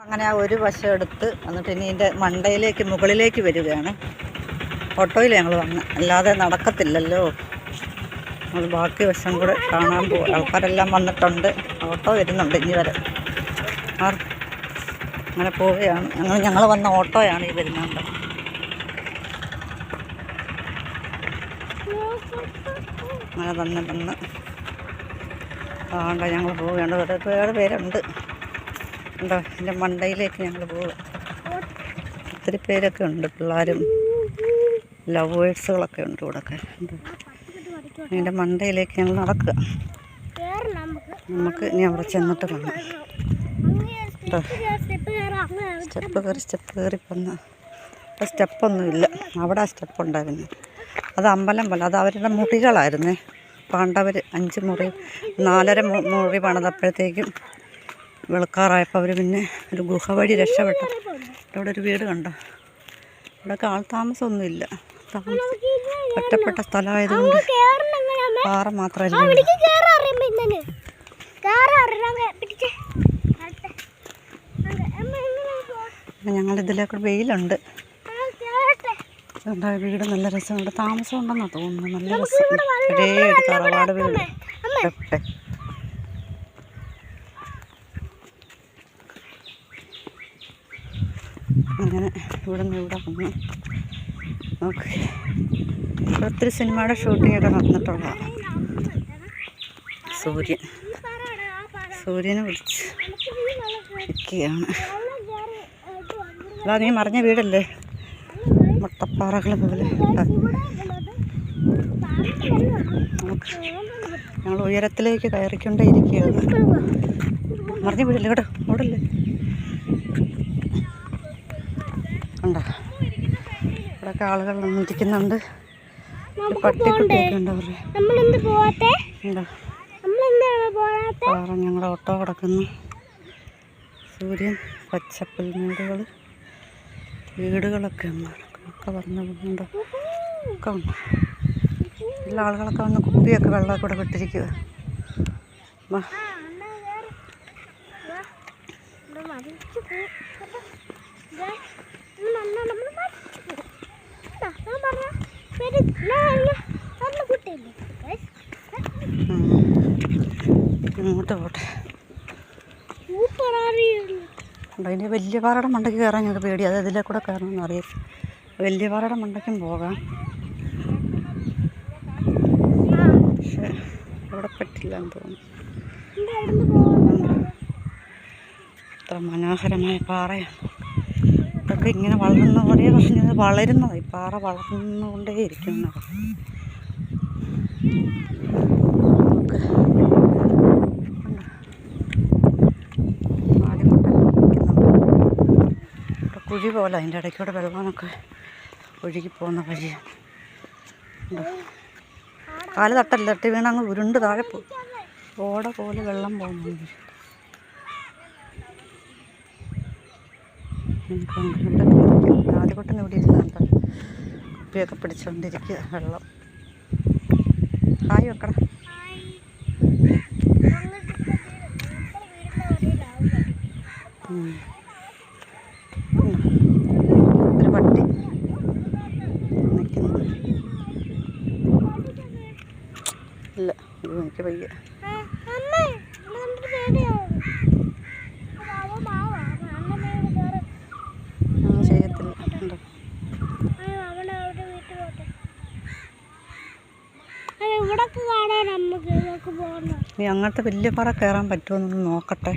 അങ്ങനെ ആ ഒരു വശം എടുത്ത് എന്നിട്ട് ഇനി ഇതിൻ്റെ മണ്ടയിലേക്ക് മുകളിലേക്ക് വരികയാണ്. ഓട്ടോയിൽ ഞങ്ങൾ വന്ന്, അല്ലാതെ നടക്കത്തില്ലല്ലോ. നമ്മൾ ബാക്കി വശം കൂടെ കാണാൻ പോകും. ആൾക്കാരെല്ലാം വന്നിട്ടുണ്ട്, ഓട്ടോ വരുന്നുണ്ട് ഇനി വരെ. അങ്ങനെ പോവുകയാണ്. ഞങ്ങൾ വന്ന ഓട്ടോയാണ് ഈ വരുന്നുണ്ട്. അങ്ങനെ വന്ന് ആണ്ട ഞങ്ങൾ പോവുകയാണ്. ഒരുപാട് പേരുണ്ട്. ഉണ്ടോ, ഇതിൻ്റെ മണ്ടയിലേക്ക് ഞങ്ങൾ പോവുക. ഒത്തിരി പേരൊക്കെ ഉണ്ട്, പിള്ളേരും ലവേഴ്സുകളൊക്കെ ഉണ്ട് ഇവിടെ ഒക്കെ. അതിൻ്റെ മണ്ടയിലേക്ക് ഞങ്ങൾ നടക്കുക. നമുക്ക് ഇനി അവിടെ ചെന്നിട്ട് കാണാം. സ്റ്റെപ്പ് കയറി വന്ന് സ്റ്റെപ്പൊന്നുമില്ല. അവിടെ ആ സ്റ്റെപ്പ് ഉണ്ടായിരുന്നു. അത് അമ്പലം പോലെ, അത് അവരുടെ മുറികളായിരുന്നേ. പാണ്ഡവർ 5 മുറി 4.5 മുറി പണിതപ്പോഴത്തേക്കും വെളുക്കാറായപ്പോൾ അവർ പിന്നെ ഒരു ഗുഹ വഴി രക്ഷപ്പെട്ടു. ഇവിടെ ഒരു വീട് കണ്ടോ. ഇവിടെയൊക്കെ ആൾ താമസമൊന്നുമില്ല. ഒറ്റപ്പെട്ട സ്ഥലമായതുകൊണ്ട് പാറ മാത്രമല്ല. ഞങ്ങളിതിലേക്ക് വെയിലുണ്ട്. വീട് നല്ല രസമുണ്ട്. താമസം ഉണ്ടെന്നാണ് തോന്നുന്നു. നല്ല രസം. ഒരേ ഒരു തറവാട് വീട്. അങ്ങനെ ഇവിടെ നിന്ന് ഇവിടെ വന്ന് ഓക്കെ. ഒത്തിരി സിനിമയുടെ ഷൂട്ടിങ്ങൊക്കെ നടന്നിട്ടുള്ളതാണ്. സൂര്യനെ വിളിച്ച് നിൽക്കുകയാണ്. അതാ നീ മറിഞ്ഞ വീടല്ലേ, മുട്ടപ്പാറകൾ പോലെ. ഞങ്ങൾ ഉയരത്തിലേക്ക് കയറിക്കൊണ്ടേ ഇരിക്കുകയാണ്. മറിഞ്ഞ വീടല്ലേ കേട്ടോ, ഓടല്ലേ. ഉണ്ടോ, ഇവിടെയൊക്കെ ആളുകൾ ഇരിക്കുന്നുണ്ട്. പട്ടിക്കുട്ടിയൊക്കെ ഉണ്ട് അവരുടെ. ഉണ്ടോ, പാറ. ഞങ്ങളുടെ ഓട്ടോ കിടക്കുന്നു. സൂര്യൻ, പച്ചപ്പുൽമേടുകൾ, വീടുകളൊക്കെ ഒക്കെ പറഞ്ഞുണ്ടോ ഒക്കെ ഉണ്ട്. എല്ലാ ആളുകളൊക്കെ വന്ന് കുപ്പിയൊക്കെ വെള്ളമൊക്കെ കൂടെ വിട്ടിരിക്കുക. ഇങ്ങോട്ട് പോട്ടെ. അതിൻ്റെ വലിയ പാറയുടെ മണ്ടയ്ക്ക് കയറാൻ ഞങ്ങൾക്ക് പേടി. അത് ഇതിലെ കൂടെ കയറണമെന്ന് അറിയാം. വലിയ പാറയുടെ മണ്ടയ്ക്കും പോകാം, പക്ഷേ അവിടെ പറ്റില്ല എന്ന് തോന്നുന്നു. അത്ര മനോഹരമായ പാറയാണ്. ഇതൊക്കെ ഇങ്ങനെ വളർന്ന ഒരേ വർഷം ഇത് വളരുന്നതായി. പാറ വളർന്നുകൊണ്ടേ ഇരിക്കുന്നത്. കുഴി പോലെ അതിൻ്റെ ഇടയ്ക്കൂടെ വെള്ളമൊക്കെ ഒഴുകി പോകുന്ന വഴിയാണ്. കാല് തട്ടല്ല, തട്ടി വീണ് അങ്ങ് ഉരുണ്ട് താഴെ പോകും. ഓട പോലെ വെള്ളം പോകുന്നുണ്ട്. ആദ്യകൊട്ടന് ഇവിടെ ഇരുന്നുണ്ട്, കുപ്പിയൊക്കെ പിടിച്ചുകൊണ്ടിരിക്കുക. വെള്ളം ഹായ് വെക്കട. ഒരു പട്ടി നിൽക്കുന്നു. ഇല്ല, എനിക്ക് വയ്യ. ചെയ്യത്തില്ല. ഉണ്ടോ, നീ അങ്ങനത്തെ വലിയ പാറ കയറാൻ പറ്റുമോ എന്നൊന്ന് നോക്കട്ടെ.